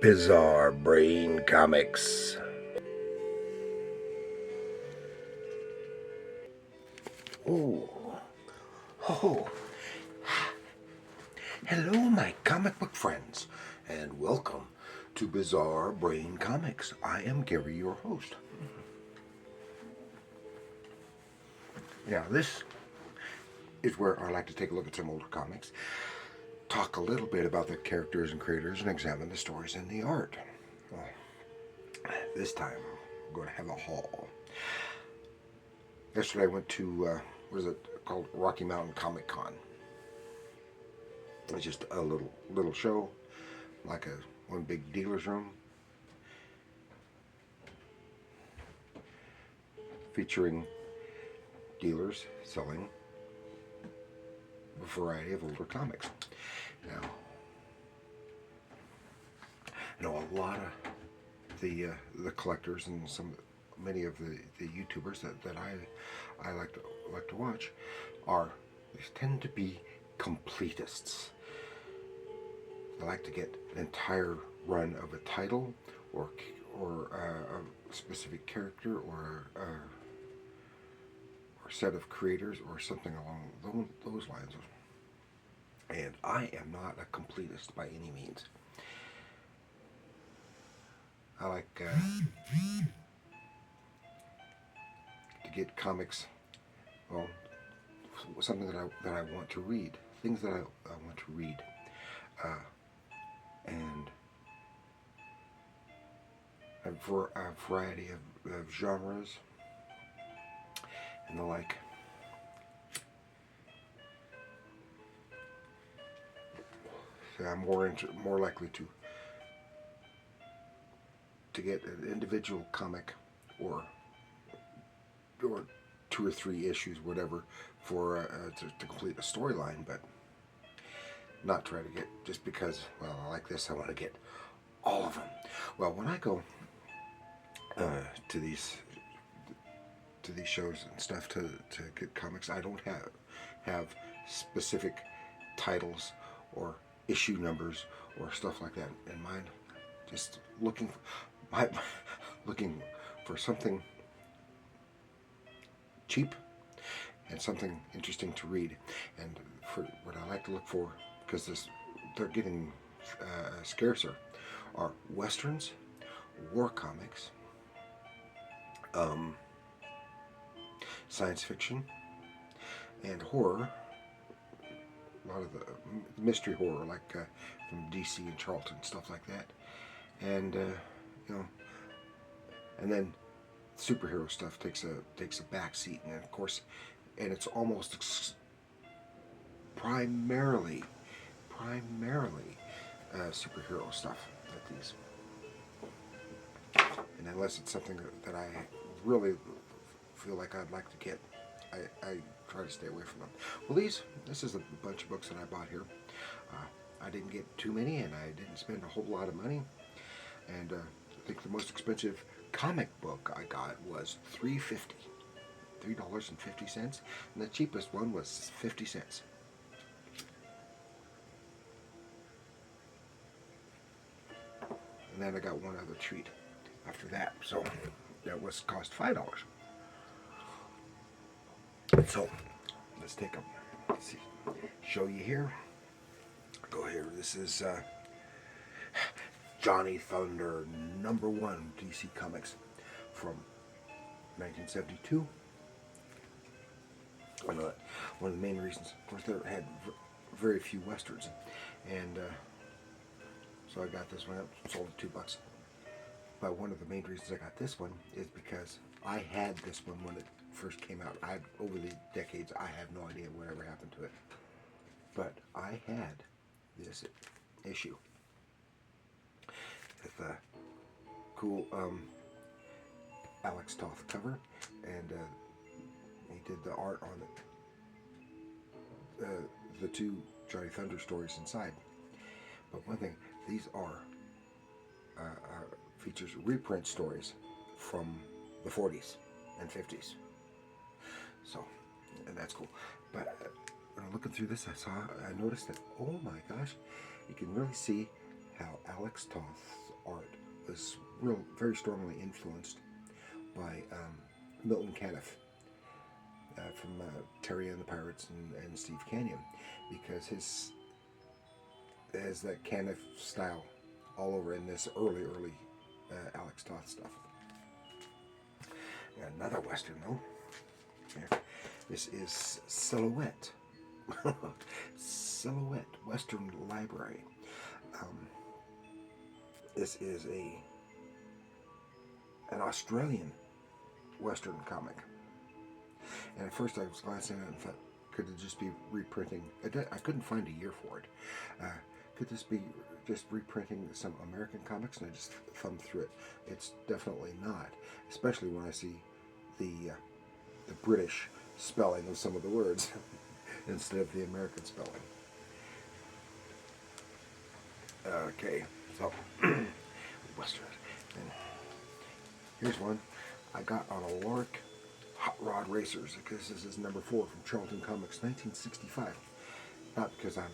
Bizarre Brain Comics. Oh, oh, hello, my comic book friends, and welcome to Bizarre Brain Comics. I am Gary, your host. Now, this is where I like to take a look at some older comics, talk a little bit about the characters and creators, and examine the stories and the art. Well, this time, I'm going to have a haul. Yesterday, I went to, what is it called? Rocky Mountain Comic Con. It's just a little show, like one big dealer's room, featuring dealers selling a variety of older comics. Now, I know a lot of the collectors and many of the YouTubers that I like to watch they tend to be completists. They like to get an entire run of a title or a specific character or a set of creators or something along those lines. And I am not a completist by any means. I like to get comics, well, something that I want to read, things that I want to read, and a variety of genres and the like. So I'm more likely to get an individual comic or two or three issues, whatever, for to complete a storyline, but not try to get just because, well, I like this, I want to get all of them. Well, when I go to these shows and stuff to get comics, I don't have specific titles or issue numbers or stuff like that in mind. Just looking for something cheap and something interesting to read. And for what I like to look for, because they're getting scarcer, are westerns, war comics, science fiction, and horror. A lot of the mystery horror, like from DC and Charlton, stuff like that. And and then superhero stuff takes a back seat, and of course, and it's almost primarily superhero stuff at these. And unless it's something that I really feel like I'd like to get, I try to stay away from them. Well, this is a bunch of books that I bought here. I didn't get too many, and I didn't spend a whole lot of money. And I think the most expensive comic book I got was $3.50, $3.50, and the cheapest one was 50 cents. And then I got one other treat after that, so that cost $5. So let's show you here. Go here. This is Johnny Thunder #1 DC Comics from 1972. I know that one of the main reasons, of course, they had very few westerns, and so I got this one. It sold at $2. But one of the main reasons I got this one is because I had this one when it first came out. Over the decades, I have no idea whatever happened to it, but I had this issue with a cool Alex Toth cover, and he did the art on the two Johnny Thunder stories inside. But one thing, these are features reprint stories from the 40s and 50s. So, and that's cool. But when I'm looking through this, I noticed that, oh my gosh, you can really see how Alex Toth's art was very strongly influenced by Milton Caniff from Terry and the Pirates and Steve Canyon, because his has that Caniff style all over in this early Alex Toth stuff. Another Western though. Here. This is Silhouette. Silhouette Western Library. This is an Australian Western comic. And at first I was glancing at it and thought, could it just be reprinting? I couldn't find a year for it. Could this be just reprinting some American comics? And I just thumbed through it. It's definitely not, especially when I see the British spelling of some of the words instead of the American spelling. Okay, so Western. And here's one I got on a Lorick Hot Rod Racers, because this is number 4 from Charlton Comics, 1965. Not because I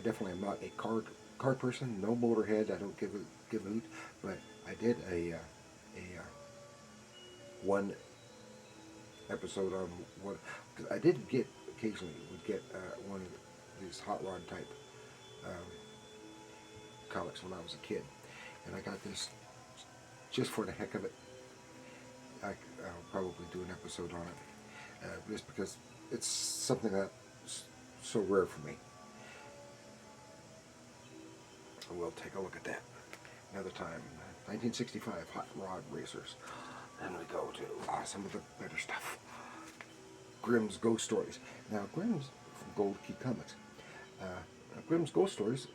definitely am not a card person, no Motorhead, I don't give a hoot, but I did a one episode on one, because I did get occasionally would get one of these hot rod type comics when I was a kid, and I got this just for the heck of it. I'll probably do an episode on it, just because it's something that's so rare for me. We'll take a look at that another time. 1965 Hot Rod Racers. Then we go to some of the better stuff. Grimm's Ghost Stories. Now, Grimm's from Gold Key Comics. Grimm's Ghost Stories,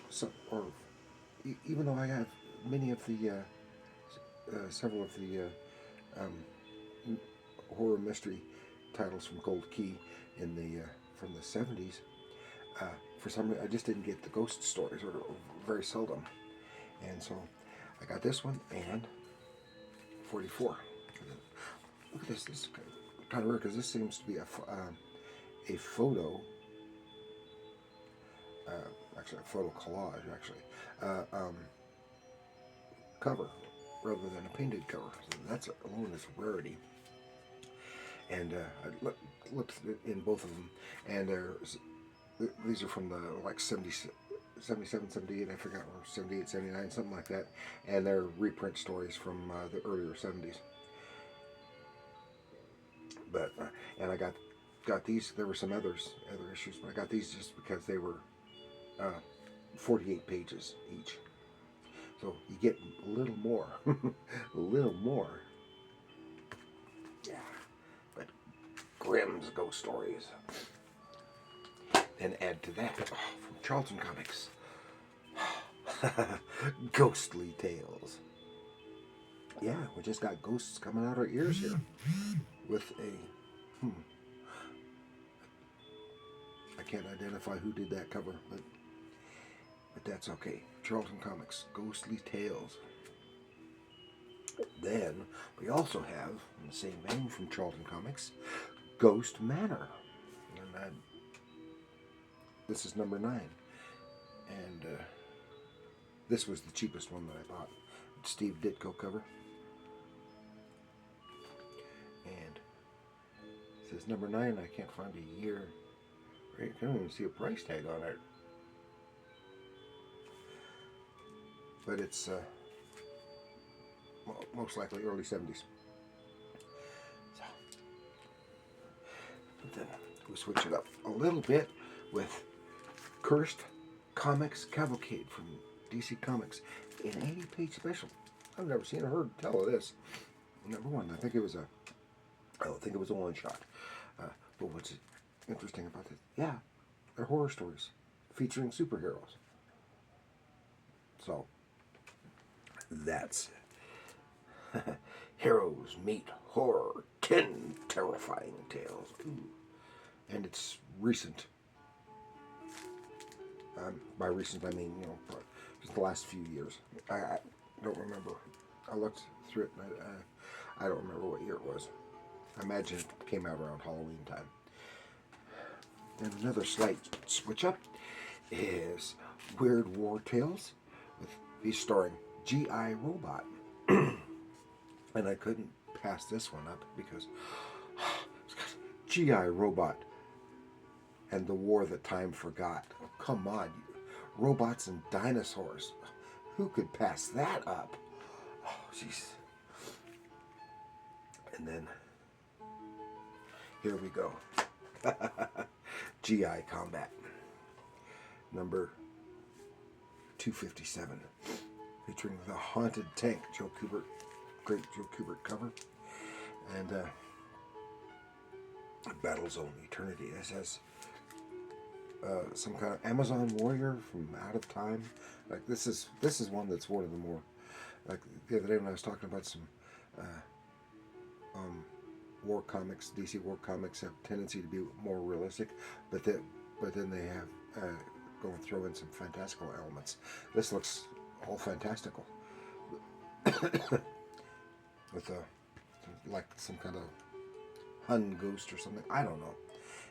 even though I have many of the, several of the horror mystery titles from Gold Key in from the 70s, for some reason I just didn't get the ghost stories, or very seldom. And so I got this one and 44. Look at this. This is kind of rare, because this seems to be a photo, actually a photo collage, cover rather than a painted cover. So that's alone is a rarity. And I looked in both of them, and these are from the like 77, 78, I forgot, or 78, 79, something like that, and they're reprint stories from the earlier 70s. But and I got these. There were some other issues, but I got these just because they were 48 pages each. So you get a little more, a little more. Yeah, but Grimm's Ghost Stories. Then add to that, from Charlton Comics, Ghostly Tales. Yeah, we just got ghosts coming out our ears here with a, I can't identify who did that cover, but that's okay. Charlton Comics, Ghostly Tales. Then we also have, in the same vein from Charlton Comics, Ghost Manor. And this is number 9. And this was the cheapest one that I bought. Steve Ditko cover. And it says number 9. I can't find a year. I can't even see a price tag on it. But it's most likely early 70s. So, but then we switch it up a little bit with Cursed Comics Cavalcade from DC Comics, an 80-page special. I've never seen or heard tell of this. Number 1, I think it was a one-shot. But what's interesting about this? Yeah, they're horror stories featuring superheroes. So that's Heroes Meet Horror, 10 Terrifying Tales. Ooh. And it's recent. By recent, I mean, just the last few years. I don't remember. I looked through it, and I don't remember what year it was. I imagine it came out around Halloween time. Then another slight switch up is Weird War Tales, with these starring G.I. Robot. And I couldn't pass this one up because G.I. Robot and the War That Time Forgot. Oh, come on, robots and dinosaurs. Who could pass that up? Oh, jeez. And then, here we go. G.I. Combat. Number 257. Featuring the Haunted Tank, Joe Kubert. Great Joe Kubert cover. And Battle Zone Eternity. This has some kind of Amazon warrior from Out of Time. Like this is one that's one of the more, like the other day when I was talking about some war comics, DC war comics have a tendency to be more realistic, but then they have throw in some fantastical elements. This looks all fantastical with like some kind of Hun ghost or something. I don't know.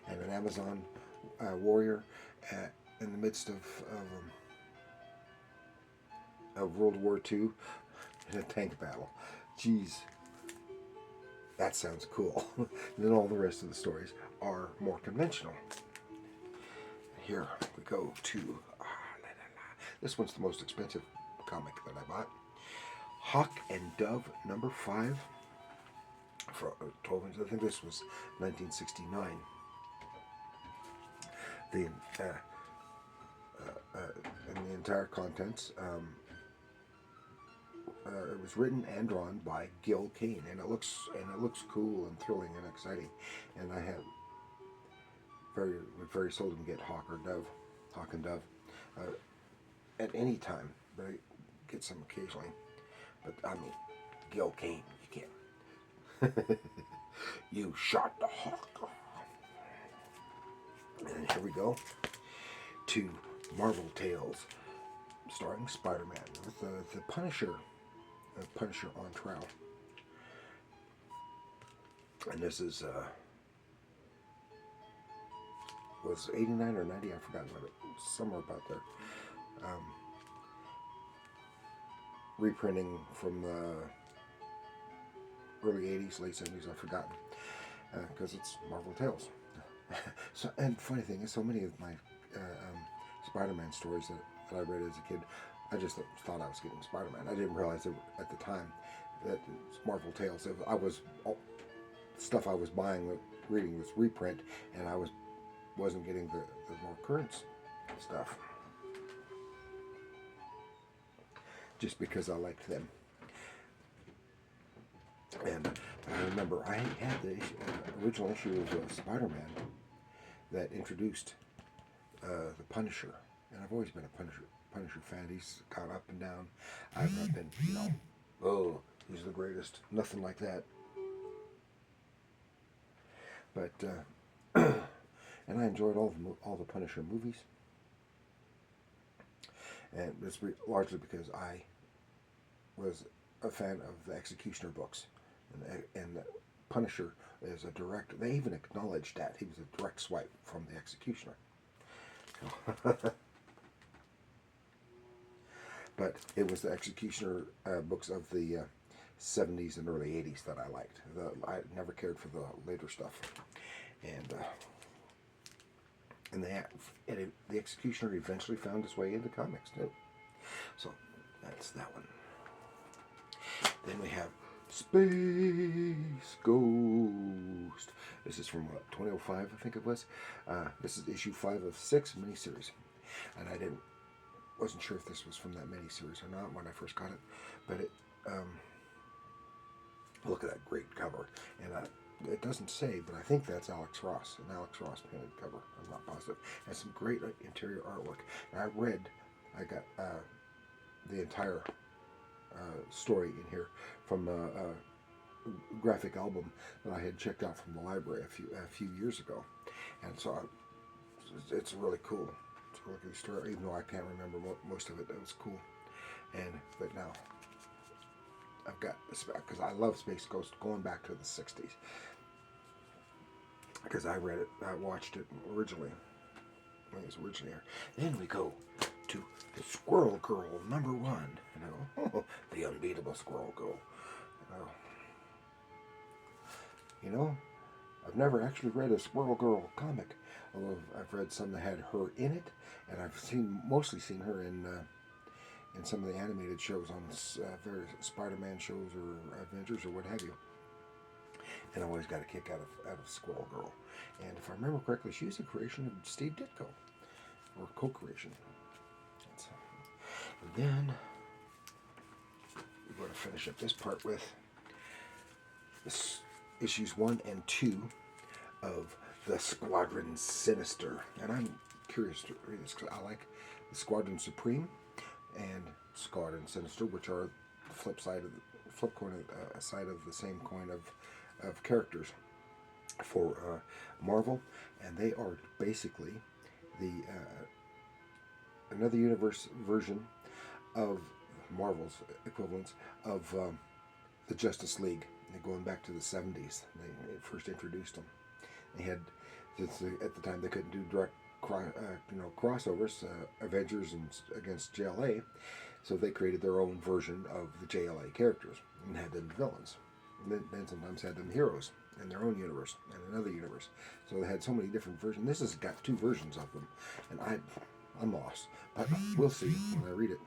And an Amazon warrior in the midst of World War II in a tank battle. Jeez, that sounds cool. And then all the rest of the stories are more conventional. Here we go to this one's the most expensive comic that I bought. Hawk and Dove number 5 for 12 inches. I think this was 1969. And the entire contents. It was written and drawn by Gil Kane, and it looks cool and thrilling and exciting. And I have very seldom get Hawk and Dove at any time, but I get some occasionally. But I mean, Gil Kane, you can't. You shot the Hawk. And here we go to Marvel Tales, starring Spider-Man with the Punisher on trial. And this is was 89 or 90, I've forgotten what it was, somewhere about there. Reprinting from early 80s, late 70s, I've forgotten, because it's Marvel Tales. So, and funny thing is, so many of my Spider-Man stories that I read as a kid, I just thought I was getting Spider-Man. I didn't realize at the time that it's Marvel Tales. Stuff I was reading was reprint, and I wasn't getting the more current stuff, just because I liked them. And I remember I had the original issue of Spider-Man that introduced the Punisher, and I've always been a Punisher fan. He's gone up and down. I've not been, oh, he's the greatest. Nothing like that. But and I enjoyed all the Punisher movies, and it's largely because I was a fan of the Executioner books, and the Punisher is a direct. They even acknowledged that he was a direct swipe from the Executioner. But it was the Executioner books of the 70s and early 80s that I liked. I never cared for the later stuff, and the Executioner eventually found its way into comics too. So that's that one. Then we have Space Ghost. This is from 2005, I think it was. This is issue 5 of 6 miniseries, and I wasn't sure if this was from that miniseries or not when I first got it, but it. Look at that great cover, and it doesn't say, but I think that's Alex Ross, an Alex Ross painted cover. I'm not positive. Has some great interior artwork. And I got the entire story in here from a graphic album that I had checked out from the library a few years ago, and so it's really cool. It's a really good story, even though I can't remember most of it. It was cool, but now I've got this back because I love Space Ghost going back to the 60s, because I read it, I watched it originally when it was originally here. Then we go to the Squirrel Girl #1. You know, the unbeatable Squirrel Girl. You know, I've never actually read a Squirrel Girl comic, although I've read some that had her in it, and I've mostly seen her in some of the animated shows on various Spider-Man shows or Avengers or what have you. And I always got a kick out of Squirrel Girl. And if I remember correctly, she was a creation of Steve Ditko, or co-creation. And then we're going to finish up this part with issues 1 and 2 of the Squadron Sinister. And I'm curious to read this because I like the Squadron Supreme and Squadron Sinister, which are the flip side of the same coin of characters for Marvel, and they are basically the another universe version of Marvel's equivalents of the Justice League. Going back to the 70s, they first introduced them. They had, at the time, they couldn't do direct crossovers, Avengers against JLA, so they created their own version of the JLA characters and had them villains. And then sometimes had them heroes in their own universe and another universe. So they had so many different versions. This has got 2 versions of them, and I'm lost, but we'll see when I read it.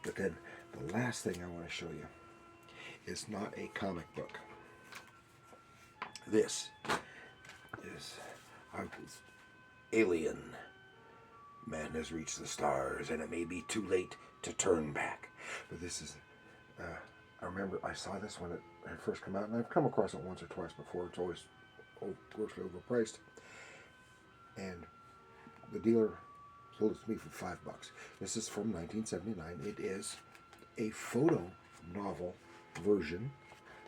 But then the last thing I want to show you is not a comic book. This is Alien. Man has reached the stars, and it may be too late to turn back. But this is, I remember I saw this when it had first come out, and I've come across it once or twice before. It's always grossly overpriced. And the dealer sold it to me for $5. This is from 1979. It is a photo novel version,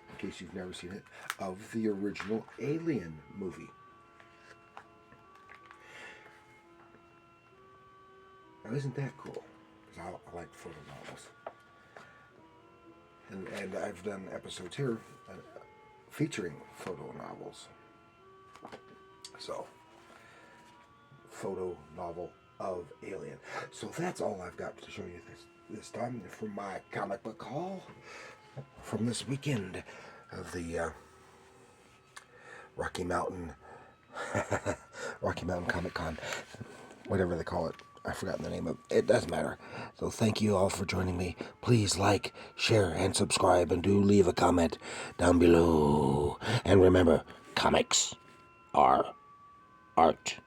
in case you've never seen it, of the original Alien movie. Now, isn't that cool? Because I like photo novels. And I've done episodes here featuring photo novels. So, photo novel of Alien. So that's all I've got to show you this time from my comic book haul from this weekend of the Rocky Mountain Comic Con, whatever they call it. I've forgotten the name of it. It doesn't matter. So thank you all for joining me. Please like, share, and subscribe, and do leave a comment down below. And remember, comics are art.